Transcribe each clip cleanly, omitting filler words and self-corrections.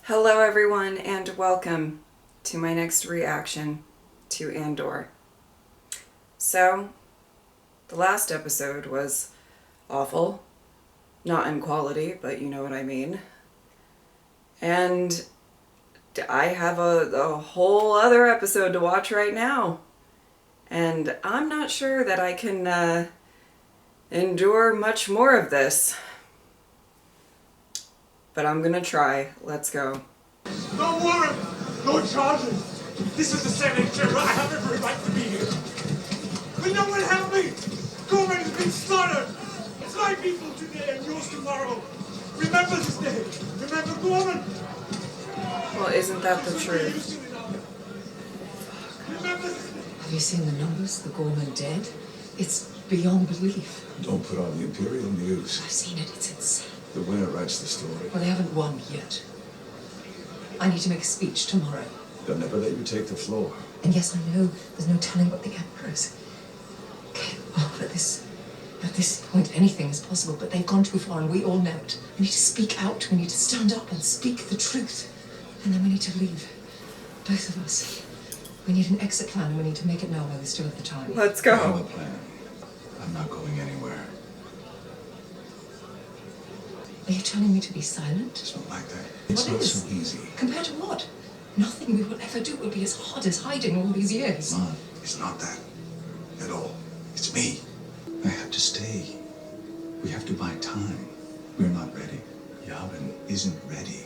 Hello everyone and welcome to my next reaction to Andor. So, the last episode was awful. Not in quality, but you know what I mean. And I have a whole other episode to watch right now. And I'm not sure that I can endure much more of this. But I'm gonna try. Let's go. No warrant! No charges! This is the Senate chamber. I have every right to be here. Will no one help me? Gorman has been slaughtered! It's my people today and yours tomorrow. Remember this day. Remember Gorman. Well, isn't that the truth? Remember this day. Have you seen the numbers? The Gorman dead? It's beyond belief. Don't put on the Imperial News. I've seen it. It's insane. The winner writes the story. Well, they haven't won yet. I need to make a speech tomorrow. They'll never let you take the floor. And yes, I know there's no telling what the Emperor is capable of at this point. Anything is possible, but they've gone too far and we all know it. We need to speak out. We need to stand up and speak the truth. And then we need to leave. Both of us. We need an exit plan and we need to make it now while we still have the time. Let's I have go. a plan. I'm not going anywhere. Are you telling me to be silent? It's not like that. It's What not is? so easy. Compared to what? Nothing we will ever do will be as hard as hiding all these years. Mom, it's not that at all. It's me. I have to stay. We have to buy time. We're not ready. Yavin isn't ready.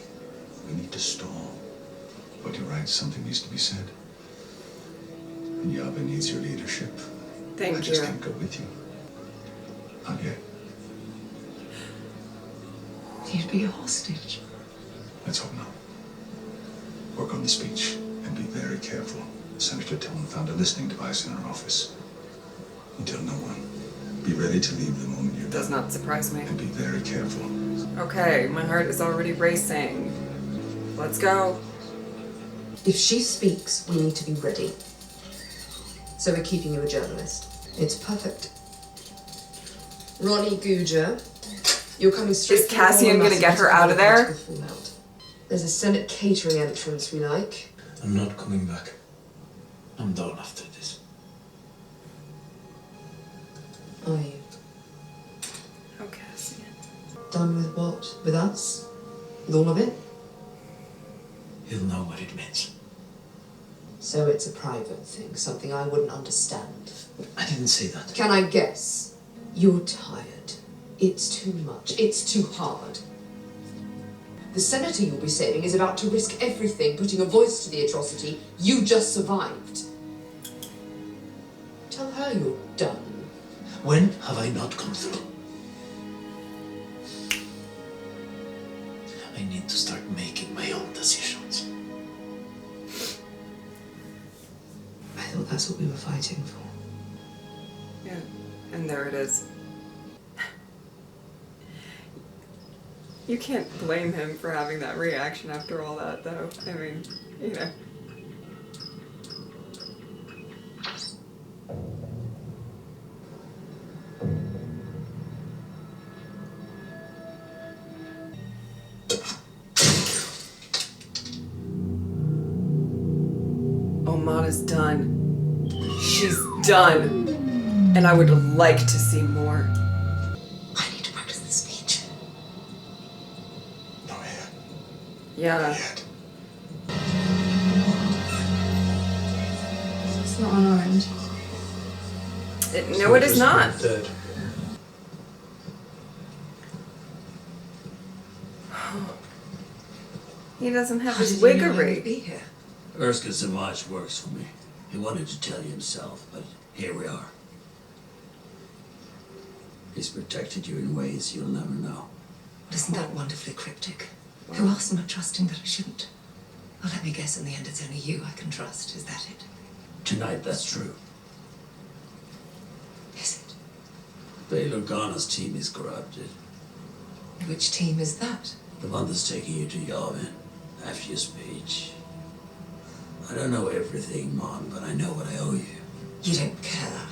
We need to stall. But you're right, something needs to be said. And Yavin needs your leadership. Thank I just you. can't go with you. Not yet. You'd be a hostage. Let's hope not. Work on the speech and be very careful. Senator Tillman found a listening device in her office. And tell no one. Be ready to leave the moment you're Does done. not surprise me. And be very careful. Okay, my heart is already racing. Let's go. If she speaks, we need to be ready. So we're keeping you a journalist. It's perfect. Ronnie Guja, you're coming straight Is from Cassian Gorman gonna get her out of Massacre there? fallout. There's a Senate catering entrance we like. I'm not coming back. I'm done after this. Are you? Oh, Cassian. Done with what? With us? With all of it? He'll know what it means. So it's a private thing, something I wouldn't understand. I didn't say that. Can I guess? You're tired. It's too much. It's too hard. The senator you'll be saving is about to risk everything, putting a voice to the atrocity you just survived. Tell her you're done. When have I not come through? I need to start making my own decisions. I thought that's what we were fighting for. Yeah, and there it is. You can't blame him for having that reaction after all that, though. I mean, you know. Omada's done. She's done. And I would like to see more. I need to practice the speech. Not yet. Yeah. Not yet. It's not on our end. No, it is not. Dead. He doesn't have How his did you know I would wiggery. be here? Erskine Savage works for me. He wanted to tell you himself, but here we are. He's protected you in ways you'll never know. Isn't that wonderfully cryptic? Who else am I trusting that I shouldn't? Well, let me guess, in the end it's only you I can trust. Is that it? Tonight, that's true. Is it? Bail Organa's team is corrupted. Which team is that? The one that's taking you to Yavin after your speech. I don't know everything, Mon, but I know what I owe you. You don't care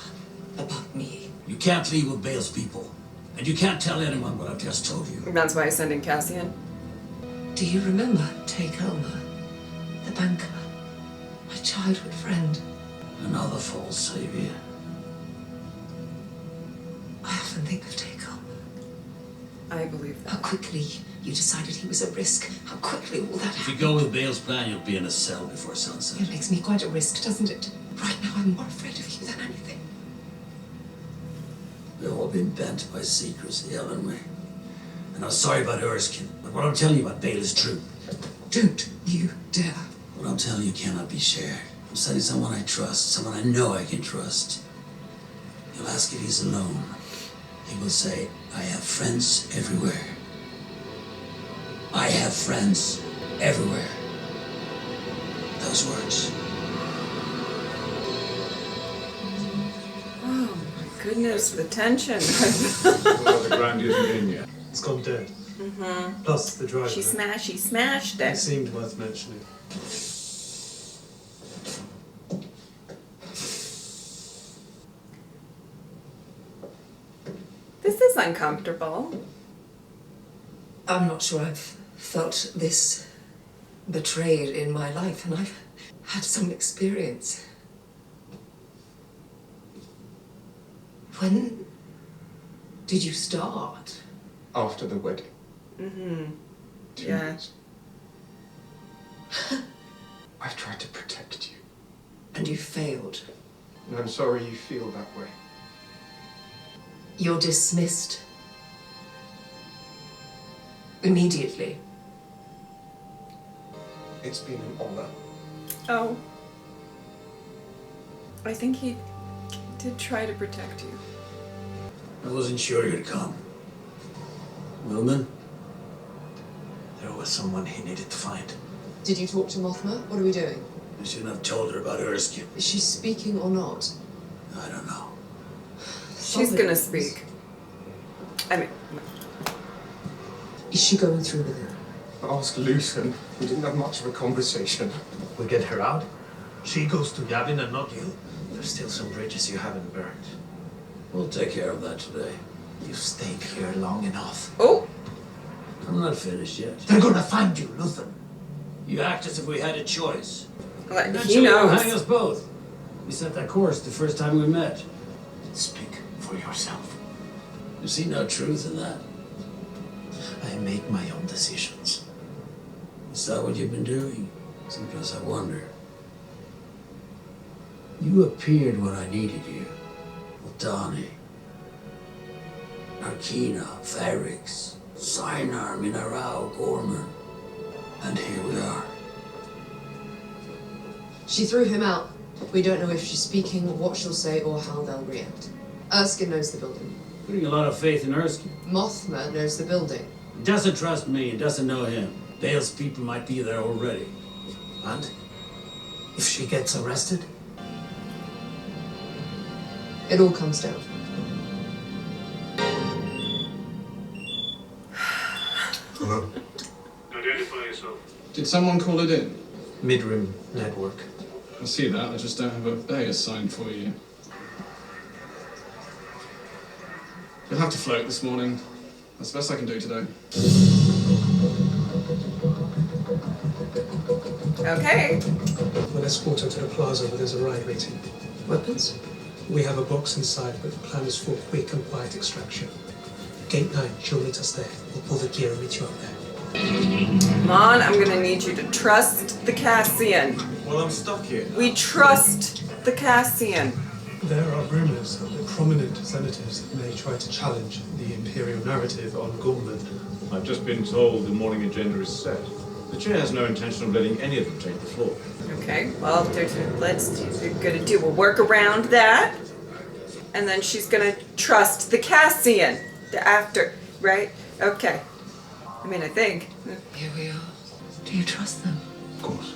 about me. You can't leave with Bale's people. And you can't tell anyone what I've just told you. That's why he's sending Cassian. Do you remember Take Elmer, the banker, my childhood friend? Another false savior. I often think of Take Elmer. I believe How that. quickly you decided he was a risk. How quickly all that If you happened. go with Bale's plan, you'll be in a cell before sunset. It makes me quite a risk, doesn't it? Right now, I'm more afraid of you than anything. We've all been bent by secrecy, haven't we? And I'm sorry about Erskine, but what I'm telling you about Bale is true. Don't you dare. What I'm telling you cannot be shared. I'm sending someone I trust, someone I know I can trust. You'll ask if he's alone. He will say, I have friends everywhere. I have friends everywhere. Those words. Oh my goodness, the tension. Well, the grand isn't in yet. It's gone dead. Plus the driver. she smashed It it. seemed worth mentioning. This is uncomfortable. I'm not sure I've felt this betrayed in my life, and I've had some experience. When did you start? After the wedding. Mm-hmm. 2 Yeah. years. I've tried to protect you. And you failed. And I'm sorry you feel that way. You're dismissed. Immediately. It's been an honor. Oh. I think he did try to protect you. I wasn't sure you'd come. Wilman? There was someone he needed to find. Did you talk to Mothma? What are we doing? I shouldn't have told her about Erskine. Is she speaking or not? I don't know. She's gonna speak. I mean, Is she going through with it? Ask Lucian. We didn't have much of a conversation. We get her out. She goes to Gavin and not you. There's still some bridges you haven't burned. We'll take care of that today. You've stayed here long enough. oh, I'm not finished yet. They're gonna find you, Luthen. You act as if we had a choice. he Eventually they'll hang knows. us both. We set that course the first time we met. Speak for yourself. You see no truth in that? I make my own decisions. Is that what you've been doing? Sometimes I wonder. You appeared when I needed you. Otani, Narkina, Ferrix, Sinar, Minarao, Gorman. And here we are. She threw him out. We don't know if she's speaking, what she'll say, or how they'll react. Erskine knows the building. Putting a lot of faith in Erskine. Mothma knows the building. He doesn't trust me, he doesn't know him. Bale's people might be there already. And if she gets arrested, It all comes down. Hello? Identify yourself. Did someone call it in? Midrim Network. I see that, I just don't have a bay assigned for you. You'll have to float this morning. That's the best I can do today. Okay. We'll escort her to the plaza where there's a ride waiting. Weapons? We have a box inside, but the plan is for quick and quiet extraction. Gate 9, she'll meet us there. We'll pull the gear and meet you up there. Come on, I'm gonna need you to trust the Cassian. Well, I'm stuck here. We trust the Cassian. There are rumors that prominent senators may try to challenge the imperial narrative on Gorman. I've just been told the morning agenda is set. The chair has no intention of letting any of them take the floor. Okay, well, we're gonna do a work around that. And then she's gonna trust the Cassian. The after, right? Okay. I mean, I think. Here we are. Do you trust them? Of course.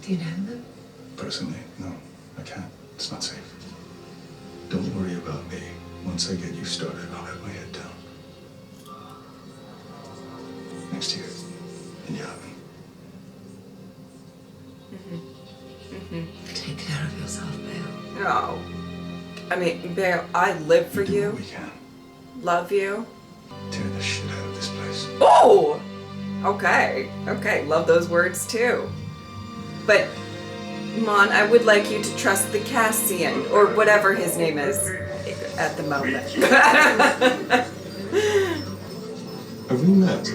Do you know them? Personally, no, I can't. It's not safe. Don't worry about me. Once I get you started, I'll have my head down. Next year, in Yavin. Take care of yourself, Bale. No. I mean, Bale, I live for Do what you, we can. love you. Tear the shit out of this place. Oh! Okay, love those words too. But, Mon, I would like you to trust the Cassian, or whatever his name is at the moment. Have we met?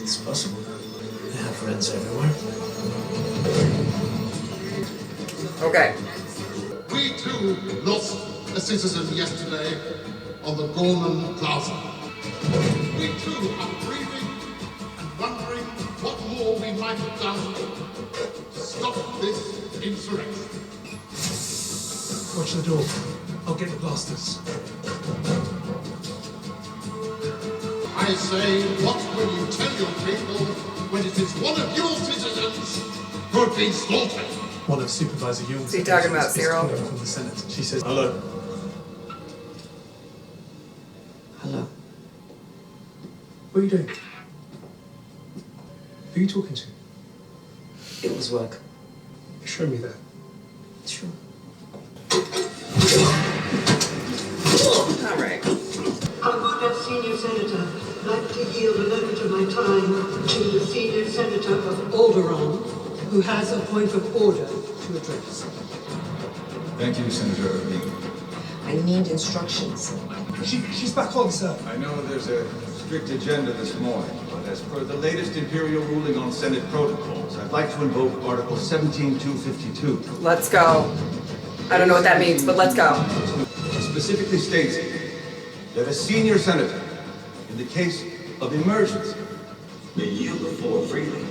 It's possible. I have friends everywhere. Okay. We too lost a citizen yesterday on the Gorman Plaza. We too are grieving and wondering what more we might have done to stop this insurrection. Watch the door. I'll get the blasters. I say, what will you tell your people when it is one of your citizens who have been slaughtered? One of Supervisor Young's... Is he talking about Cyril? From the Senate. She says, hello. Hello. What are you doing? Who are you talking to? It was work. Show me that. Sure. All right. I would, as senior senator, like to yield a moment of my time to the senior senator of Alderaan, who has a point of order to address. Thank you, Senator Irving. I need instructions. She's back on, sir. I know there's a strict agenda this morning, but as per the latest Imperial ruling on Senate protocols, I'd like to invoke Article 17252. Let's go. I don't know what that means, but let's go. It specifically states that a senior senator, in the case of emergency, may yield the floor freely,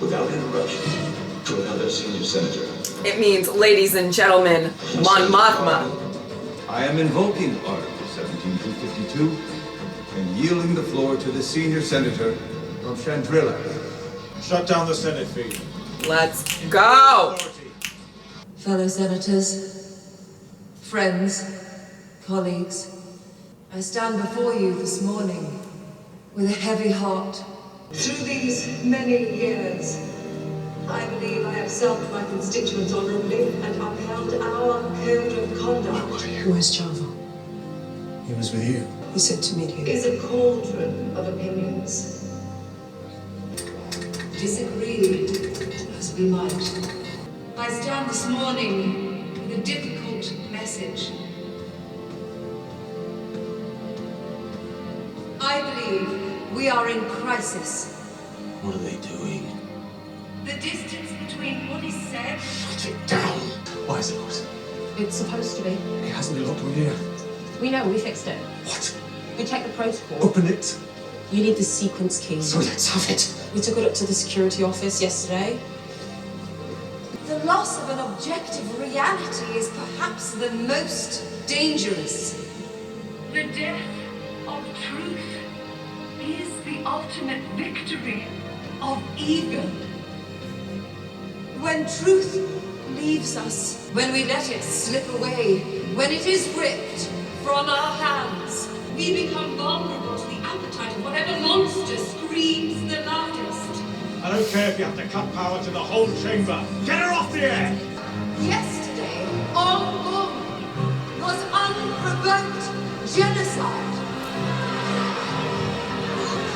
without interruption, to another senior senator. It means, ladies and gentlemen, Mon Mothma. I am invoking Article 17252 and yielding the floor to the senior senator from Chandrilla. Shut down the Senate feed. Let's go! Fellow senators, friends, colleagues, I stand before you this morning with a heavy heart. Through these many years, I believe I have served my constituents honorably and upheld our code of conduct. Where's Java? He was with you. He said to meet here. Is a cauldron of opinions. Disagree as we might. I stand this morning with a difficult message. I believe we are in crisis. What are they doing? The distance between what is said Shut it down. Why is it locked? It's supposed to be. It hasn't been locked all year. We know, we fixed it. What? We checked the protocol. Open it. You need the sequence key. So let's have it. We took it up to the security office yesterday. the loss of an objective reality is perhaps the most dangerous. The death of truth is the ultimate victory of evil. When truth leaves us, when we let it slip away, when it is ripped from our hands, we become vulnerable to the appetite of whatever monster screams the loudest. I don't care if you have to cut power to the whole chamber. Get her off the air! Yesterday, Andor was unprovoked genocide.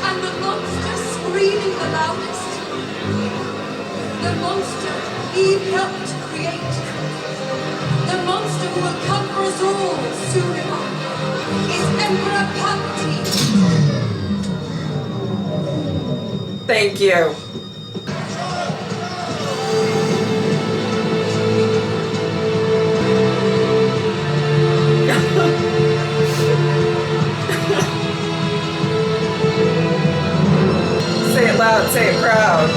And the monster screaming the loudest, the monster Eve helped create, the monster who will come for us all soon enough, is Emperor Palpatine. Thank you. Say it loud, say it proud.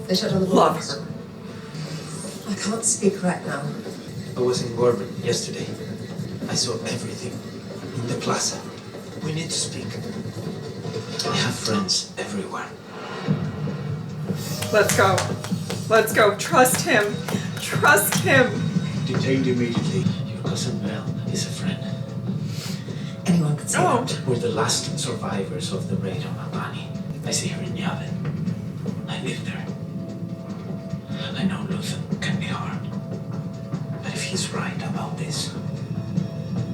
They shut down the Love borders. her. I can't speak right now. I was in Gorman yesterday. I saw everything in the plaza. We need to speak. I have friends everywhere. Let's go. Let's go. Trust him. Trust him. Detained immediately. Your cousin Mel is a friend. Anyone could say that. We're the last survivors of the raid on Albany. I see her in Yavin. I live there. I know Luthen can be hard. But if he's right about this,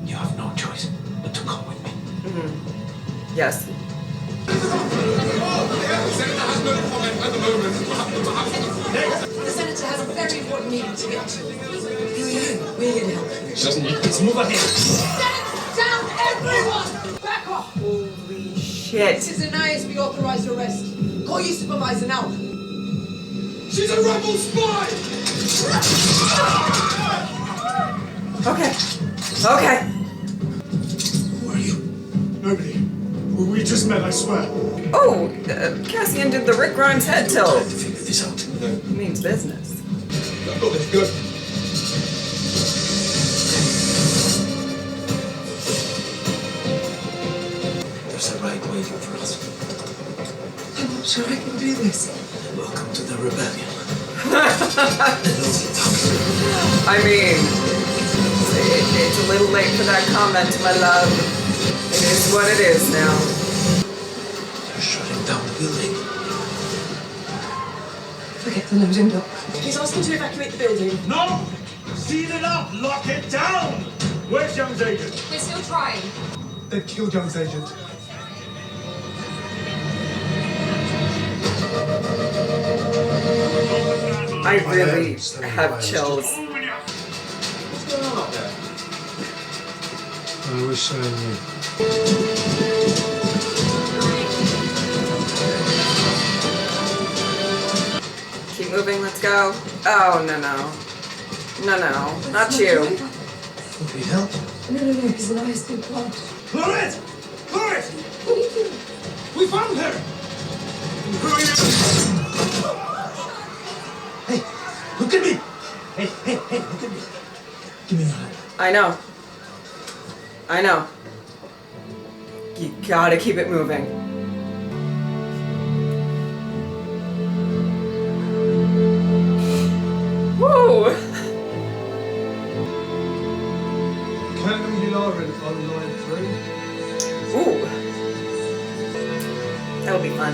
you have no choice but to come with me. Yes. Senator has no comment at the moment. The senator has a very important meeting to get to. Who are you? We're here to help you. She doesn't need this. Move ahead. Down, everyone! Back off! Holy shit. This is Anais, we authorize your arrest. Call your supervisor now. She's a rebel spy! Okay. Okay. Who are you? Nobody. We just met, I swear. Oh, Cassian did the Rick Grimes head tilt. Figure this out. Means business. I've got this. Go. There's a ride waiting for us. I'm not sure I can do this. Welcome to the rebellion. I mean, it's a little late for that comment, my love. It is what it is now. They're shutting down the building. Forget the loading dock. He's asking to evacuate the building. No! Seal it up! Lock it down! Where's Young's agent? They're still trying. They've killed Young's agent. I really have chills. What's going on up there? I wish I knew. Keep moving, let's go. Oh, no. Not you. Would we help? No, he's an ice big blood. Chlorette! Chlorette! What are you doing? We found her! Who are you? Hey, look at me! Hey, look at me. Give me your hand. I know. You gotta keep it moving. Woo! Canon Yularen on line 3. Ooh. That'll be fun.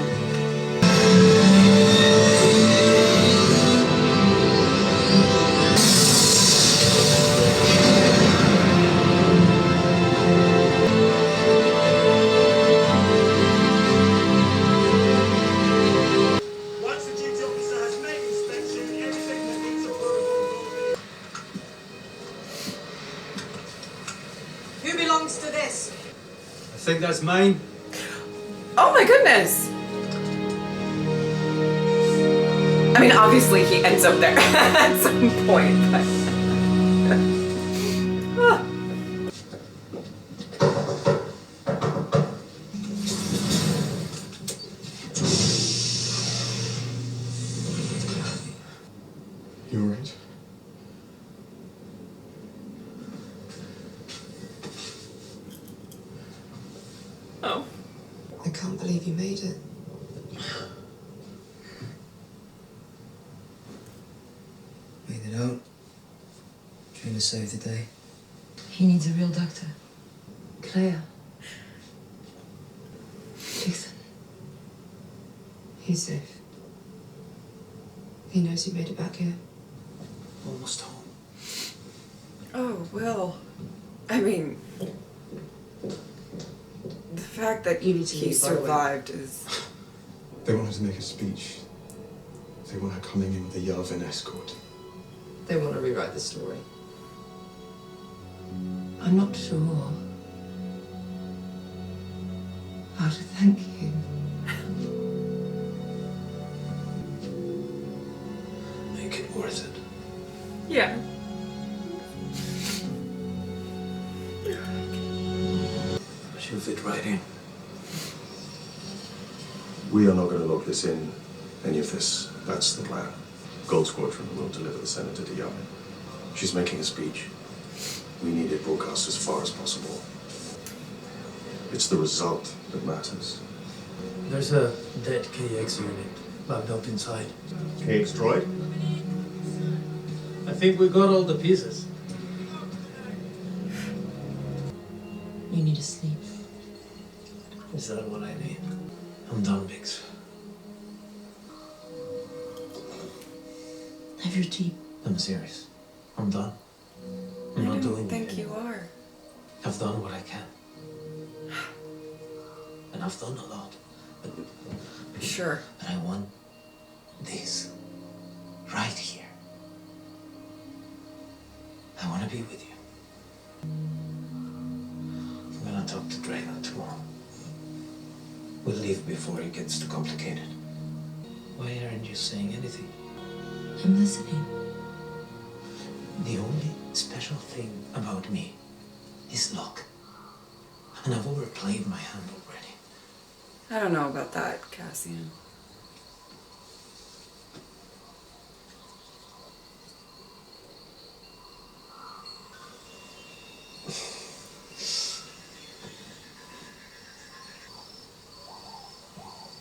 Once the duty officer has made inspection, everything that needs a protocol. Who belongs to this? I think that's mine. Oh my goodness! I mean, obviously he ends up there at some point, but... Ah. You alright? Oh. I can't believe you made it. Made it out. Trying to save the day. He needs a real doctor. Claire. Ethan. He's safe. He knows you made it back here. Almost home. Oh, well. I mean... The fact that You need to he leave, by the way. survived is... They want her to make a speech. They want her coming in with a Yavin escort. They want to rewrite the story. I'm not sure how to thank you. Make it worth it. Yeah. She'll fit right in. We are not going to lock this in, any of this. That's the plan. Gold Squadron will deliver the Senator to Yavin. She's making a speech. We need it broadcast as far as possible. It's the result that matters. There's a dead KX unit locked up inside. KX droid? I think we got all the pieces. You need to sleep. Is that what I need? I'm done, Biggs. Have your tea. I'm serious. I'm done. I'm not doing it think you anymore. are. I've done what I can. And I've done a lot. But Sure. But I want this right here. I want to be with you. I'm gonna talk to Draven tomorrow. We'll leave before it gets too complicated. Why aren't you saying anything? I'm listening. The only special thing about me is luck. And I've overplayed my hand already. I don't know about that, Cassian.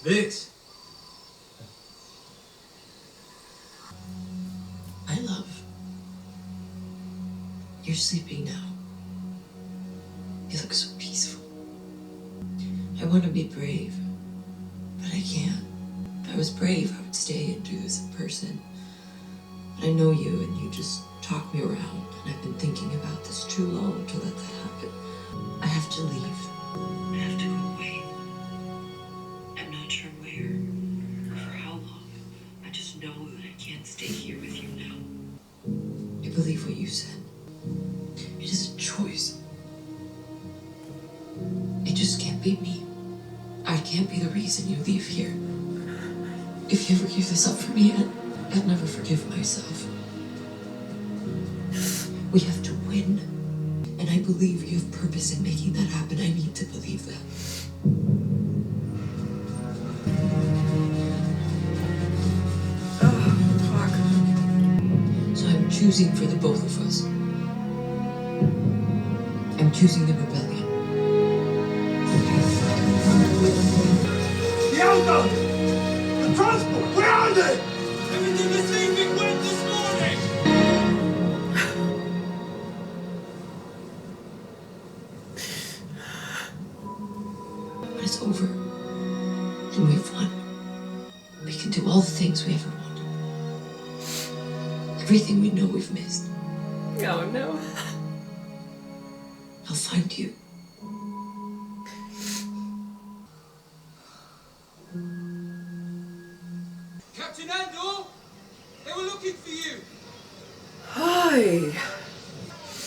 Biggs. My love. You're sleeping now. You look so peaceful. I want to be brave, but I can't. If I was brave, I would stay and do this in person. But I know you, and you just talk me around, and I've been thinking about this too long to let that happen. I have to leave. I have to go away. I'm not sure where or for how long. I just know that I can't stay here with you now. I believe what you said. It is a choice. It just can't be me. I can't be the reason you leave here. If you ever give this up for me, I'd never forgive myself. We have to win. And I believe you have purpose in making that happen. I need to believe that. So I'm choosing for the both of us. I'm choosing the rebellion. The Andor! The transport! Where are they? Everything this evening went this morning! But it's over. And we've won. We can do all the things we ever wanted. Everything we know we've missed. Oh no. I'll find you. Captain Andor! They were looking for you! Hi.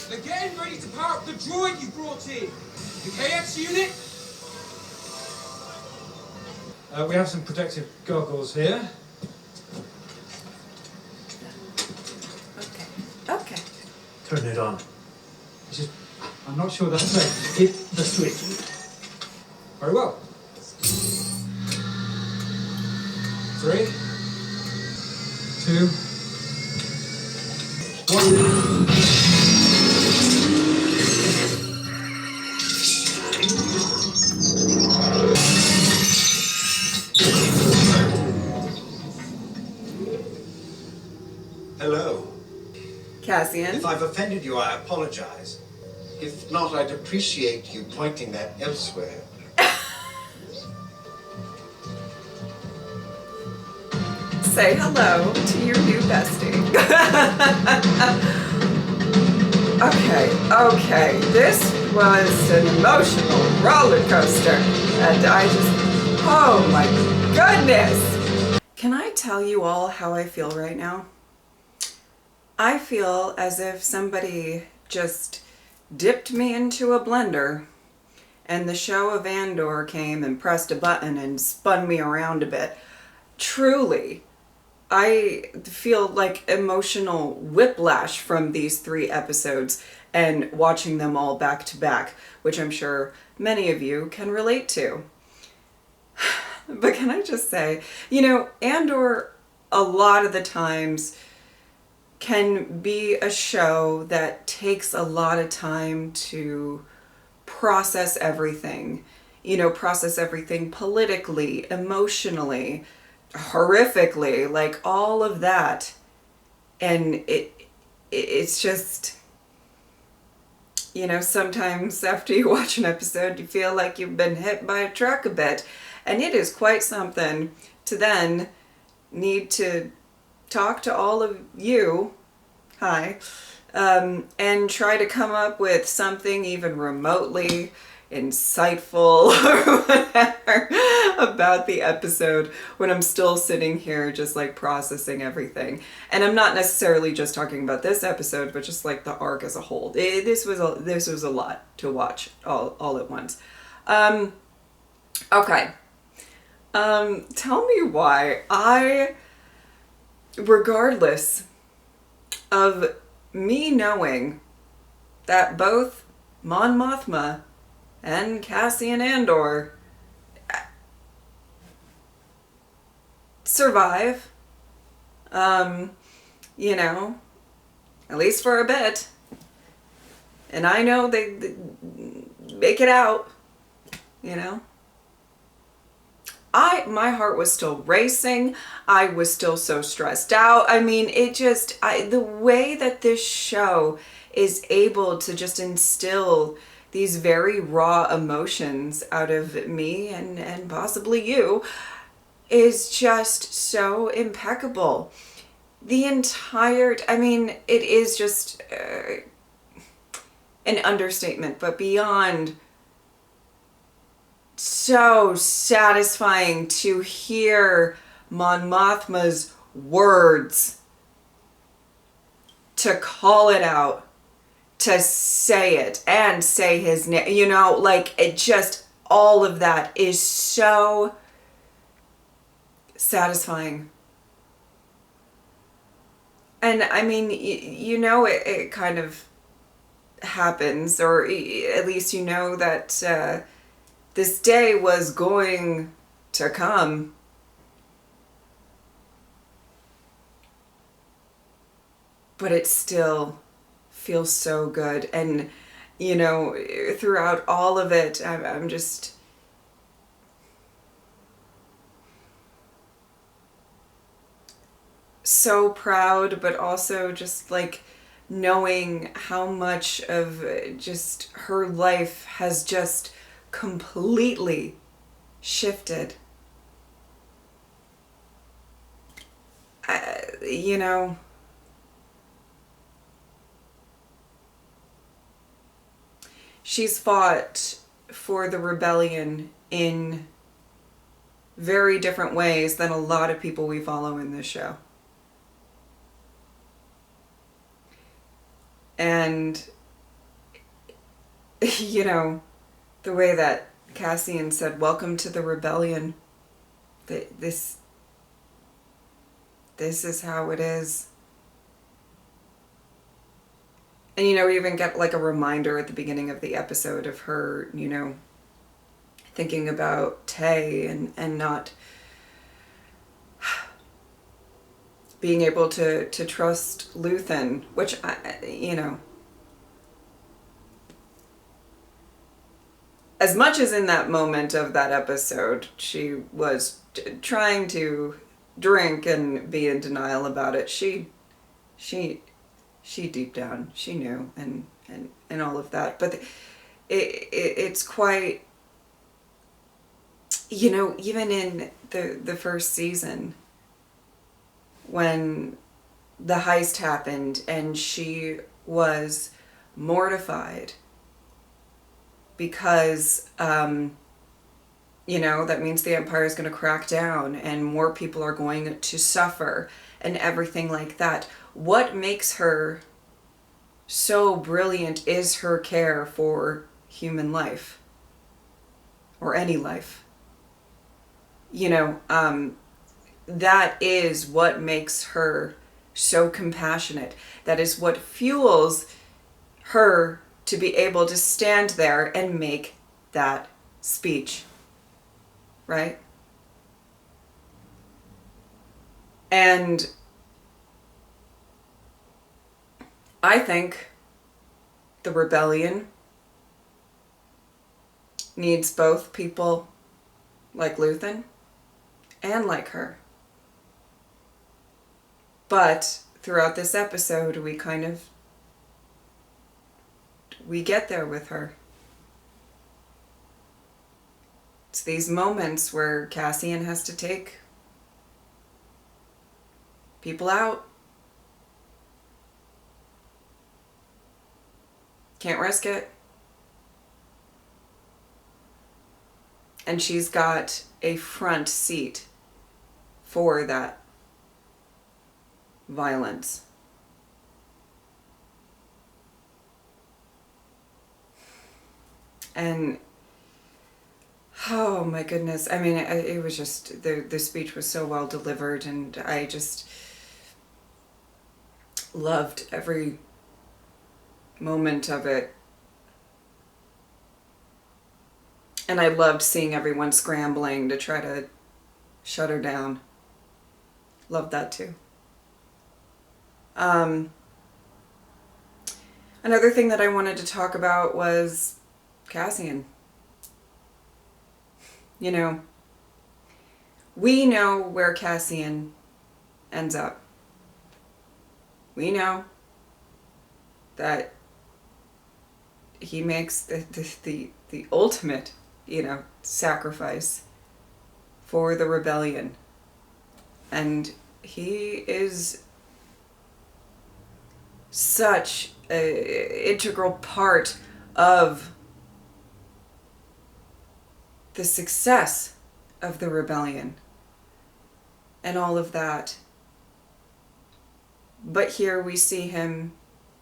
They're getting ready to power up the droid you brought in! The KX unit? We have some protective goggles here. Okay. Turn it on. I'm not sure that's safe. Hit the switch. Very well. 3, 2, 1. Hello. Cassian. If I've offended you, I apologize. If not, I'd appreciate you pointing that elsewhere. Say hello to your new bestie. Okay. This was an emotional roller coaster. And I just, oh my goodness. Can I tell you all how I feel right now? I feel as if somebody just dipped me into a blender and the show of Andor came and pressed a button and spun me around a bit. Truly, I feel like emotional whiplash from these 3 episodes and watching them all back to back, which I'm sure many of you can relate to. But can I just say, Andor a lot of the times can be a show that takes a lot of time to process everything. Process everything politically, emotionally, horrifically, like all of that. And it's just, sometimes after you watch an episode, you feel like you've been hit by a truck a bit. And it is quite something to then need to talk to all of you, hi, and try to come up with something even remotely, insightful or whatever about the episode when I'm still sitting here just like processing everything. And I'm not necessarily just talking about this episode, but just like the arc as a whole. This was a lot to watch all at once. Okay. Tell me why regardless of me knowing that both Mon Mothma and Cassian Andor survive, you know, at least for a bit, and I know they make it out, you know, my heart was still racing. I was still so stressed out. I mean, the way that this show is able to just instill these very raw emotions out of me and possibly you is just so impeccable. I mean, it is just an understatement, but beyond so satisfying to hear Mon Mothma's words, to call it out, to say it and say his name, you know, like it just, all of that is so satisfying. And I mean, you know, it kind of happens, or at least you know that this day was going to come. But it still feels so good. And, you know, throughout all of it, I'm just... so proud, but also just like knowing how much of just her life has just completely shifted. You know, she's fought for the rebellion in very different ways than a lot of people we follow in this show. And, you know, the way that Cassian said, "Welcome to the rebellion. This is how it is." And, you know, we even get like a reminder at the beginning of the episode of her, you know, thinking about Tay and not being able to trust Luthen, which, you know, as much as in that moment of that episode, she was trying to drink and be in denial about it, she deep down, she knew and all of that. But it's quite, you know, even in the first season, when the heist happened and she was mortified because, you know, that means the Empire is going to crack down and more people are going to suffer and everything like that. What makes her so brilliant is her care for human life, or any life. You know, that is what makes her so compassionate. That is what fuels her to be able to stand there and make that speech. Right? And I think the rebellion needs both people like Luthen and like her. But throughout this episode, we get there with her. It's these moments where Cassian has to take people out. Can't risk it. And she's got a front seat for that violence. And oh my goodness, I mean, it was just, the speech was so well delivered, and I just loved every moment of it. And I loved seeing everyone scrambling to try to shut her down. Loved that too. Another thing that I wanted to talk about was Cassian. You know, we know where Cassian ends up. We know that he makes the ultimate, you know, sacrifice for the rebellion. And he is such an integral part of the success of the rebellion and all of that. But here we see him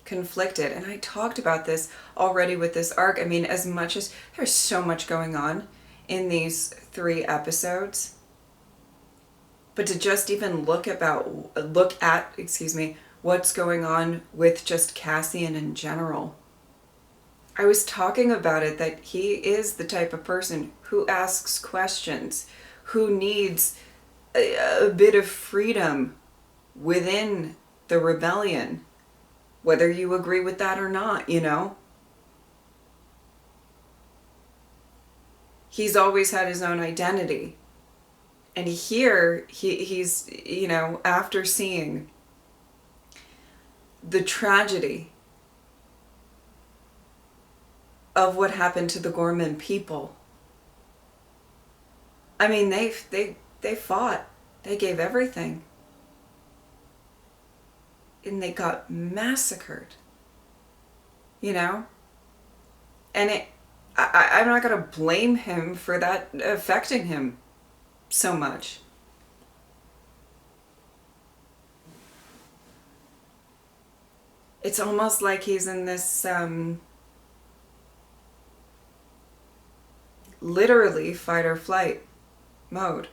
conflicted. And I talked about this already with this arc. I mean, as much as there's so much going on in these 3 episodes, but to just even look at what's going on with just Cassian in general. I was talking about it, that he is the type of person who asks questions, who needs a bit of freedom within the rebellion, whether you agree with that or not, you know? He's always had his own identity. And here, he's, you know, after seeing the tragedy of what happened to the Gorman people. I mean, they fought. They gave everything. And they got massacred. You know? And I'm not going to blame him for that affecting him so much. It's almost like he's in this literally fight or flight mode.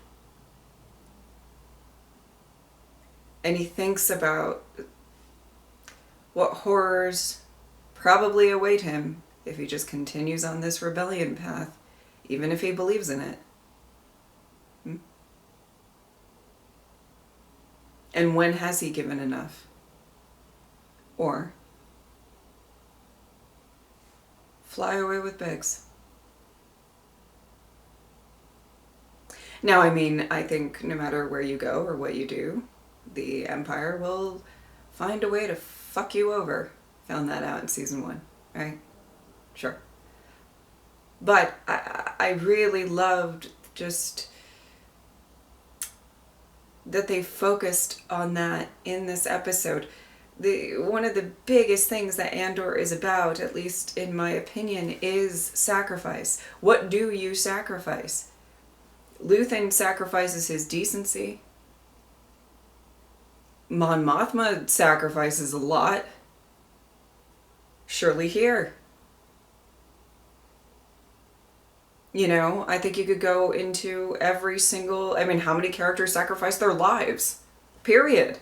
And he thinks about what horrors probably await him if he just continues on this rebellion path, even if he believes in it. And when has he given enough? Or fly away with Biggs. Now, I mean, I think no matter where you go or what you do, the Empire will find a way to fuck you over. Found that out in season 1, right? Sure. But I really loved just that they focused on that in this episode. One of the biggest things that Andor is about, at least in my opinion, is sacrifice. What do you sacrifice? Luthen sacrifices his decency. Mon Mothma sacrifices a lot. Surely here. You know, I think you could go into every single... I mean, how many characters sacrifice their lives? Period.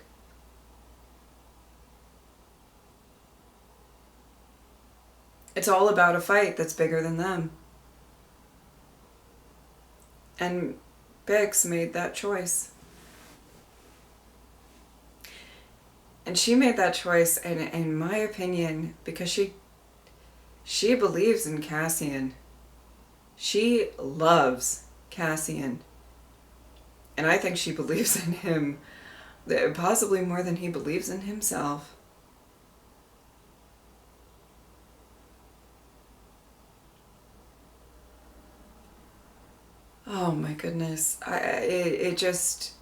It's all about a fight that's bigger than them. And Bix made that choice. And she made that choice, and in my opinion, because she believes in Cassian. She loves Cassian. And I think she believes in him possibly more than he believes in himself. Oh my goodness. It just...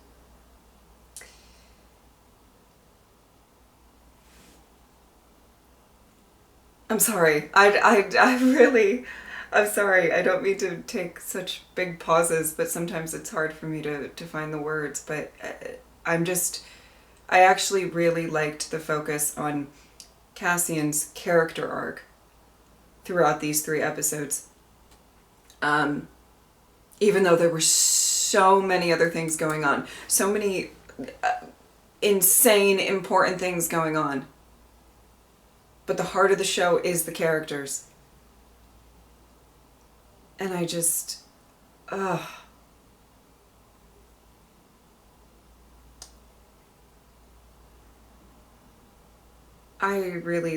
I'm sorry. I really... I'm sorry, I don't mean to take such big pauses, but sometimes it's hard for me to find the words. But I actually really liked the focus on Cassian's character arc throughout these 3 episodes. Even though there were so many other things going on, so many insane, important things going on. But the heart of the show is the characters. And I just,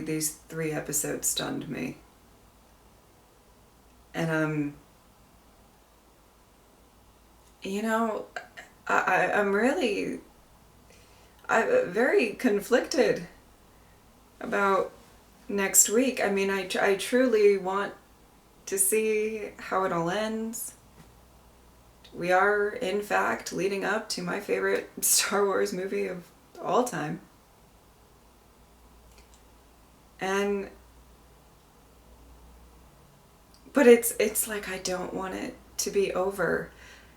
these 3 episodes stunned me. And, you know, I'm very conflicted about next week. I mean, I truly want to see how it all ends. We are, in fact, leading up to my favorite Star Wars movie of all time. But it's like I don't want it to be over.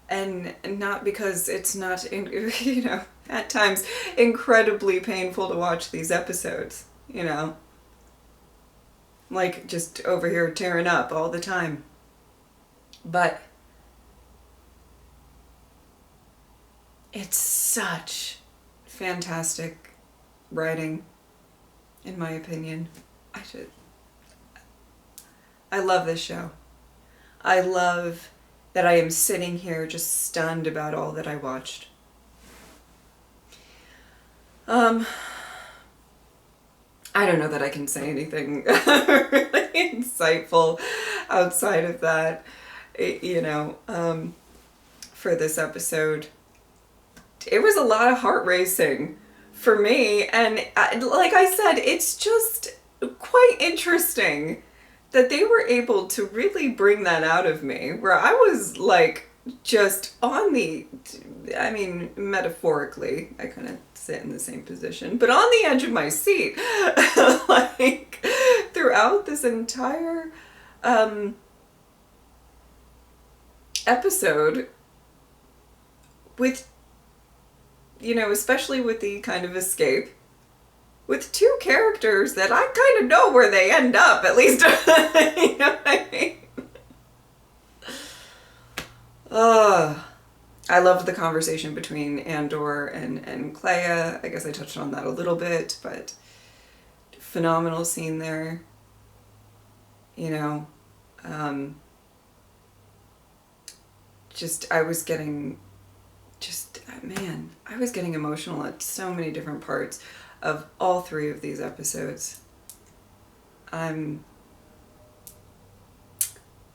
And not because it's not, you know, at times incredibly painful to watch these episodes, you know. Like, just over here tearing up all the time. But it's such fantastic writing, in my opinion. I love this show. I love that I am sitting here just stunned about all that I watched. I don't know that I can say anything really insightful outside of that, you know, for this episode. It was a lot of heart racing for me, and like I said, it's just quite interesting that they were able to really bring that out of me, where I was like just on the, I mean, metaphorically, I kind of sit in the same position, but on the edge of my seat, like throughout this entire episode, with, you know, especially with the kind of escape, with 2 characters that I kind of know where they end up, at least. You know what I mean? I loved the conversation between Andor and Clea. I guess I touched on that a little bit, but phenomenal scene there. You know, I was getting emotional at so many different parts of all 3 of these episodes.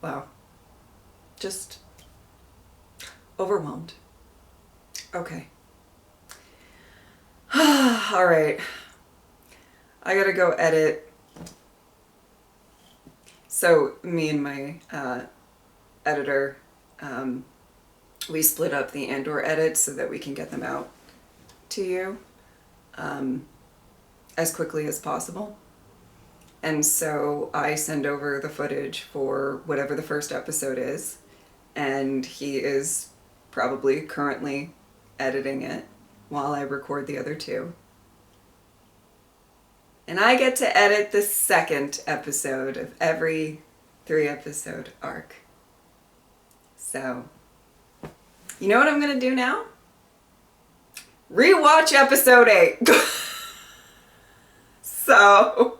Wow. Just overwhelmed. Okay. All right. I gotta go edit. So me and my editor, we split up the Andor edits so that we can get them out to you as quickly as possible. And so I send over the footage for whatever the first episode is, and he is probably currently editing it while I record the other 2. And I get to edit the second episode of every 3-episode arc. So, you know what I'm gonna do now? Rewatch episode 8. So,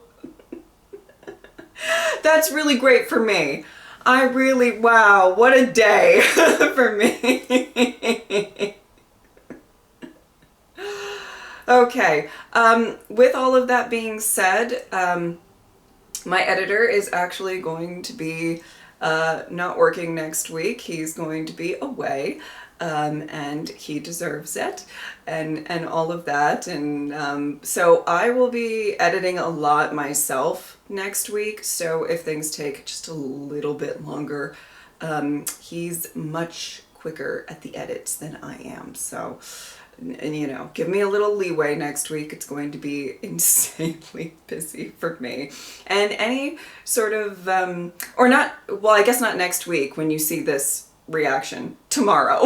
that's really great for me. Wow, what a day for me. Okay, with all of that being said, my editor is actually going to be not working next week. He's going to be away, and he deserves it, and all of that. And so I will be editing a lot myself next week. So if things take just a little bit longer, he's much quicker at the edits than I am. So and you know, give me a little leeway next week. It's going to be insanely busy for me. And any sort of, or not, well, I guess not next week when you see this reaction, tomorrow.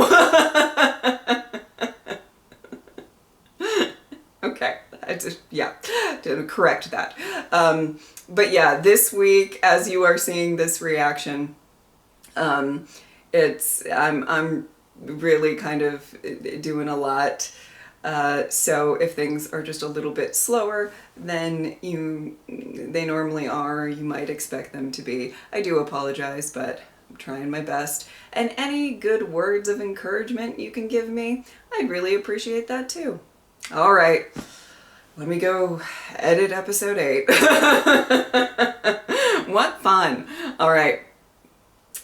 Okay, I just, yeah, to correct that. But yeah, this week, as you are seeing this reaction, I'm really kind of doing a lot. So if things are just a little bit slower than they normally are, you might expect them to be. I do apologize, but I'm trying my best. And any good words of encouragement you can give me, I'd really appreciate that too. All right, let me go edit episode 8. What fun. All right.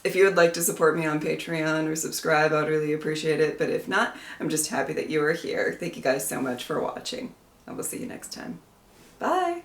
If you would like to support me on Patreon or subscribe, I would really appreciate it. But if not, I'm just happy that you are here. Thank you guys so much for watching. I will see you next time. Bye.